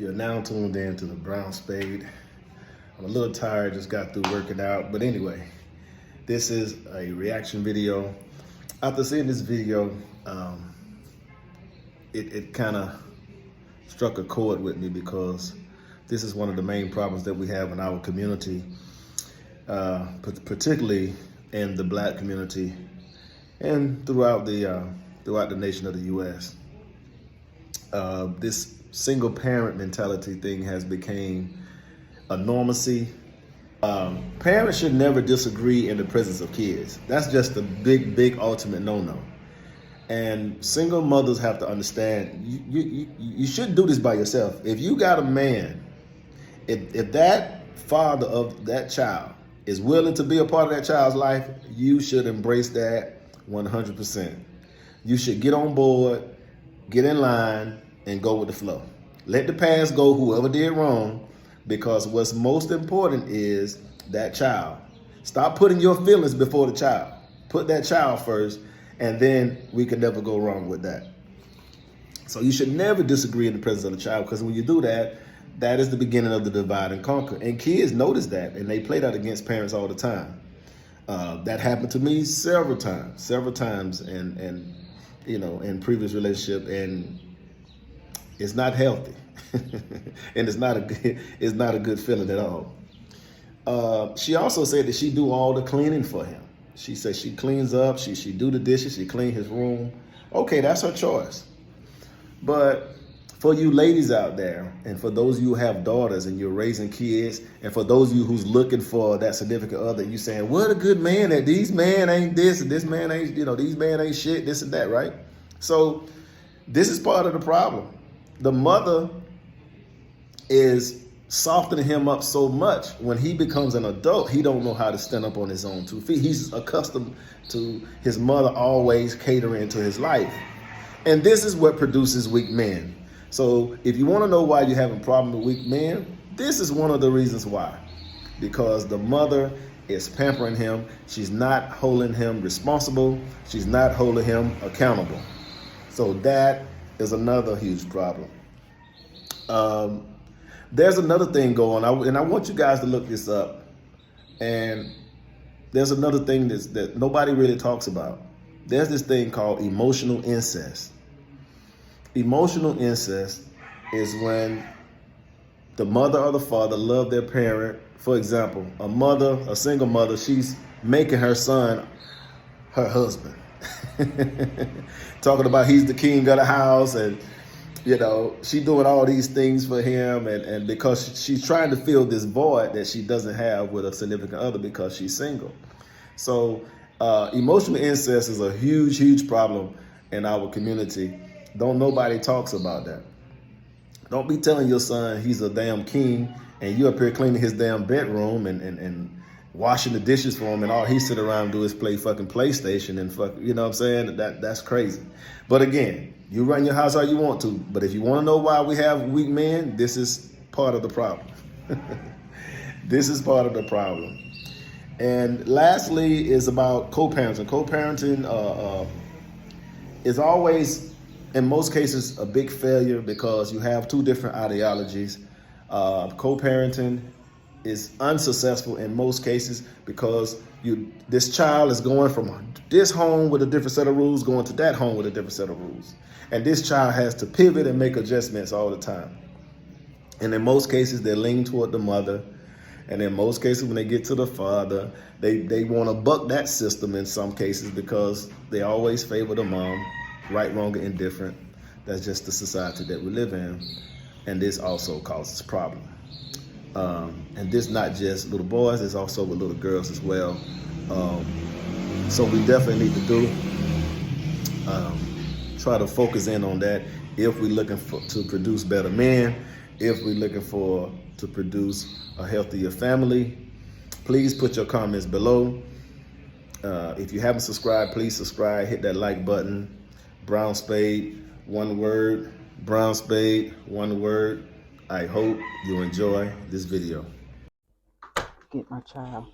You're now tuned in to the Brown Spade. I'm a little tired, just got through working out. But anyway, this is a reaction video. After seeing this video, it kind of struck a chord with me because this is one of the main problems that we have in our community, particularly in the Black community and throughout the nation of the U.S. This single parent mentality thing has become a normacy. Parents should never disagree in the presence of kids. That's just a big ultimate no-no. And single mothers have to understand, you shouldn't do this by yourself. If you got a man, if that father of that child is willing to be a part of that child's life, you should embrace that 100%. You should get on board, get in line, and go with the flow. Let the past go, whoever did wrong, because what's most important is that child. Stop putting your feelings before the child. Put that child first, and then we can never go wrong with that. So you should never disagree in the presence of the child, because when you do that, that is the beginning of the divide and conquer. And kids notice that, and they play that against parents all the time. That happened to me several times, and you know, in previous relationship, and it's not healthy, and it's not a good feeling at all. She also said that she do all the cleaning for him. She said she cleans up, she do the dishes, she clean his room. Okay, that's her choice. But for you ladies out there, and for those of you who have daughters and you're raising kids, and for those of you who's looking for that significant other, you saying, what a good man that these men ain't this, and this man ain't, you know, these men ain't shit, this and that, right? So this is part of the problem. The mother is softening him up so much. When he becomes an adult, he don't know how to stand up on his own 2 feet. He's accustomed to his mother always catering to his life. And this is what produces weak men. So if you want to know why you're having a problem with weak men, this is one of the reasons why. Because the mother is pampering him. She's not holding him responsible. She's not holding him accountable. So that is another huge problem. There's another thing going on, and I want you guys to look this up. And there's another thing that nobody really talks about. There's this thing called emotional incest. Emotional incest is when the mother or the father love their parent. For example, a single mother, she's making her son her husband. Talking about he's the king of the house, and you know, she doing all these things for him, and because she's trying to fill this void that she doesn't have with a significant other because she's single. So emotional incest is a huge problem in our community. Don't nobody talks about that. Don't be telling your son he's a damn king and you up here cleaning his damn bedroom and washing the dishes for him, and all he sit around and do is play fucking PlayStation and fuck, you know what I'm saying? That's crazy. But again, you run your house how you want to. But if you want to know why we have weak men, this is part of the problem. This is part of the problem. And lastly is about co-parenting. Co-parenting is always, in most cases, a big failure because you have 2 different ideologies. Co-parenting is unsuccessful in most cases because this child is going from this home with a different set of rules, going to that home with a different set of rules. And this child has to pivot and make adjustments all the time. And in most cases, they lean toward the mother. And in most cases, when they get to the father, they want to buck that system in some cases because they always favor the mom, right, wrong, or indifferent. That's just the society that we live in. And this also causes problems. And this not just little boys, it's also with little girls as well. So we definitely need to try to focus in on that if we're looking to produce better men, if we're looking to produce a healthier family. Please put your comments below. If you haven't subscribed, please subscribe, hit that like button. Brown Spade, one word. Brown Spade, one word. I hope you enjoy this video. Get my child.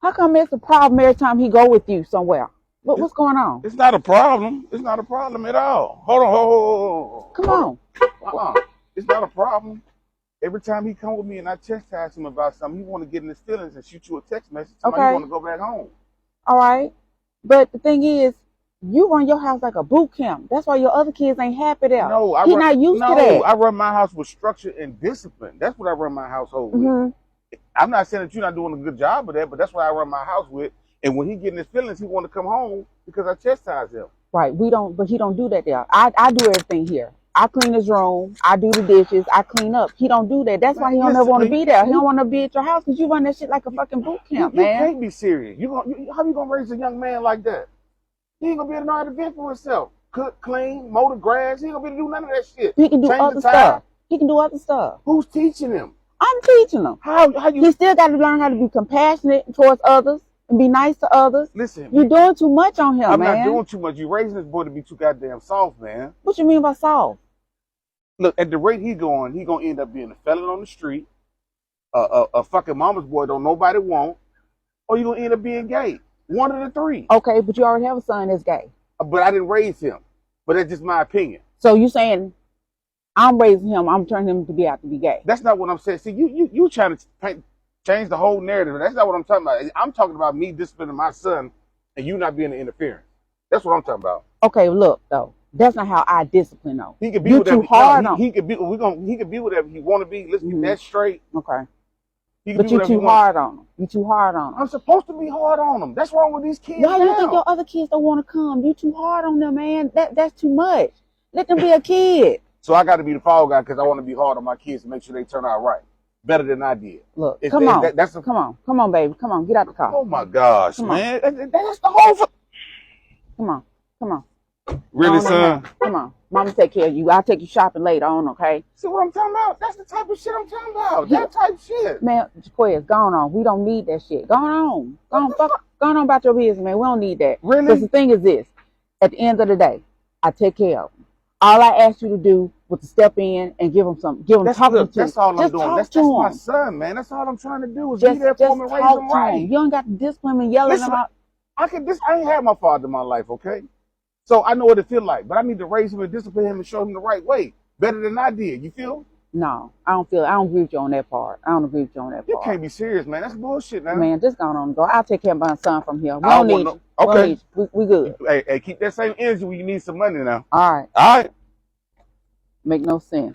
How come it's a problem every time he go with you somewhere? What's going on? It's not a problem. It's not a problem at all. Hold on. Hold Come on. It's not a problem. Every time he come with me and I chastise him about something, he want to get in his feelings and shoot you a text message. He want to go back home. All right. But the thing is, you run your house like a boot camp. That's why your other kids ain't happy there. No, He's not used to that. I run my house with structure and discipline. That's what I run my household with. I'm not saying that you're not doing a good job of that, but that's what I run my house with. And when he get in his feelings, he want to come home because I chastise him. Right. But he don't do that there. I do everything here. I clean his room. I do the dishes. I clean up. He don't do that. That's why he don't ever want to be there. He don't want to be at your house because you run that shit like a fucking boot camp, man. You can't be serious. How you gonna raise a young man like that? He ain't gonna be able to know how to vent for himself. Cook, clean, mow the grass. He ain't gonna be able to do none of that shit. He can do other stuff. He can do other stuff. Who's teaching him? I'm teaching him. He still got to learn how to be compassionate towards others and be nice to others. Listen, you're doing too much on him, man. I'm not doing too much. You're raising this boy to be too goddamn soft, man. What you mean by soft? Look, at the rate he gonna end up being a felon on the street, a fucking mama's boy don't nobody want, or you gonna end up being gay. One of the three. Okay, but you already have a son that's gay. But I didn't raise him. But that's just my opinion. So you saying I'm raising him, I'm turning him to be gay? That's not what I'm saying. See, you trying to change the whole narrative. That's not what I'm talking about. I'm talking about me disciplining my son and you not being an interference. That's what I'm talking about. Okay, look though. That's not how I discipline though. He could be you too hard on him. He could be whatever he want to be. Let's get that straight. Okay. But you too hard on him. You too hard on him. I'm supposed to be hard on him. That's wrong with these kids. Why do you think your other kids don't want to come? You too hard on them, man. That's too much. Let them be a kid. So I got to be the fall guy because I want to be hard on my kids to make sure they turn out right, better than I did. Look, come on, baby, come on, get out the car. Oh my gosh, man, that's the whole. Come on. Really, son? Come on. Mama take care of you. I'll take you shopping later on, okay? See what I'm talking about? That's the type of shit I'm talking about. That type shit. Man, Jaquez, go on. We don't need that shit. Go on. Go on about your business, man. We don't need that. Really? Because the thing is this. At the end of the day, I take care of them. All I asked you to do was to step in and give them something. That's all I'm doing. That's my son, man. That's all I'm trying to do is be there for him and raise him right. You don't got to discipline and yell at them out. I ain't had my father in my life, okay? So I know what it feel like, but I need to raise him and discipline him and show him the right way. Better than I did. You feel? No, I don't agree with you on that part. You can't be serious, man. That's bullshit, man. Man, just go on and go. I'll take care of my son from here. We don't need you. Okay. We good. Hey, keep that same energy when you need some money now. All right. All right. Make no sense.